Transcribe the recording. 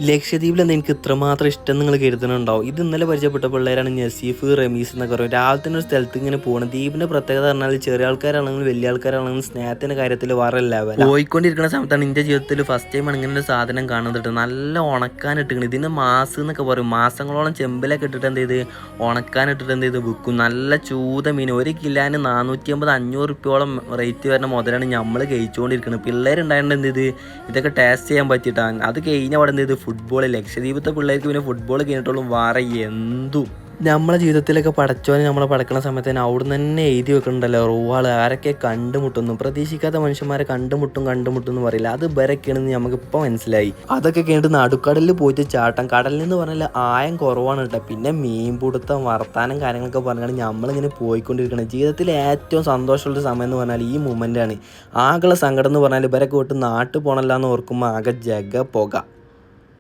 ലക്ഷദ്വീപിൽ എനിക്ക് ഇത്രമാത്രം ഇഷ്ടം നിങ്ങൾ കരുതുന്നുണ്ടാവും. ഇത് ഇന്നലെ പരിചയപ്പെട്ട പിള്ളേരാണ് നസീഫ്, റമീസ് എന്നൊക്കെ പറയും. രാവിലെ തന്നെ ഒരു സ്ഥലത്ത് ഇങ്ങനെ പോകണം. ദ്വീപിന്റെ പ്രത്യേകത പറഞ്ഞാൽ ചെറിയ ആൾക്കാരാണെങ്കിലും വലിയ ആൾക്കാരാണെങ്കിലും സ്നേഹത്തിന്റെ കാര്യത്തിൽ വേറെ ലെവൽ. പോയിക്കൊണ്ടിരിക്കുന്ന സമയത്താണ് എൻ്റെ ജീവിതത്തിൽ ഫസ്റ്റ് ടൈമാണ് ഇങ്ങനെ ഒരു സാധനം കാണുന്നത്. നല്ല ഉണക്കാനിട്ടിരിക്കണം. ഇതിന് മാസ് എന്നൊക്കെ പറയും. മാസങ്ങളോളം ചെമ്പിലൊക്കെ ഇട്ടിട്ട് എന്ത് ചെയ്ത് ഉണക്കാനിട്ടിട്ട് എന്ത് ചെയ്ത് വിൽക്കും. നല്ല ചൂത മീൻ 1 കിലോന് 450-500 റുപ്യോളം റേറ്റ് വരുന്ന മുതലാണ് നമ്മൾ കഴിച്ചുകൊണ്ടിരിക്കുന്നത്. പിള്ളേരുണ്ടായതുകൊണ്ട് എന്ത് ചെയ്ത് ഇതൊക്കെ ടേസ്റ്റ് ചെയ്യാൻ പറ്റിയിട്ടാണ്. അത് കഴിഞ്ഞ അവിടെ എന്ത് ചെയ്ത് ഫുട്ബോൾ. ലക്ഷദ്വീപത്തെ പിള്ളേർക്ക് പിന്നെ ഫുട്ബോൾ കഴിഞ്ഞിട്ടുള്ളൂ വേറെ എന്തും. നമ്മളെ ജീവിതത്തിലൊക്കെ പടച്ചോനെ നമ്മളെ പടക്കുന്ന സമയത്ത് തന്നെ അവിടെ നിന്ന് തന്നെ എഴുതി വെക്കുന്നുണ്ടല്ലോ റൂവാൾ ആരൊക്കെ കണ്ടുമുട്ടുന്നു. പ്രതീക്ഷിക്കാത്ത മനുഷ്യന്മാരെ കണ്ടുമുട്ടും എന്ന് പറയില്ല. അത് ഇവരൊക്കെയാണെന്ന് നമുക്കിപ്പോൾ മനസ്സിലായി. അതൊക്കെ കഴിഞ്ഞിട്ട് നടുക്കടലിൽ പോയിട്ട് ചാട്ടം. കടലിൽ നിന്ന് പറഞ്ഞാൽ ആയം കുറവാണ് കേട്ടോ. പിന്നെ മീൻ പിടുത്തം വർത്താനം കാര്യങ്ങളൊക്കെ പറഞ്ഞാൽ നമ്മളിങ്ങനെ പോയിക്കൊണ്ടിരിക്കണം. ജീവിതത്തിൽ ഏറ്റവും സന്തോഷമുള്ള സമയം എന്ന് പറഞ്ഞാൽ ഈ മൊമെൻ്റാണ്. ആകെയുള്ള സങ്കടം എന്ന് പറഞ്ഞാൽ ഇവരൊക്കെ വിട്ട് നാട്ടിൽ പോകണമല്ലോ എന്ന് ഓർക്കുമ്പോൾ ആകെ ജഗ പുക.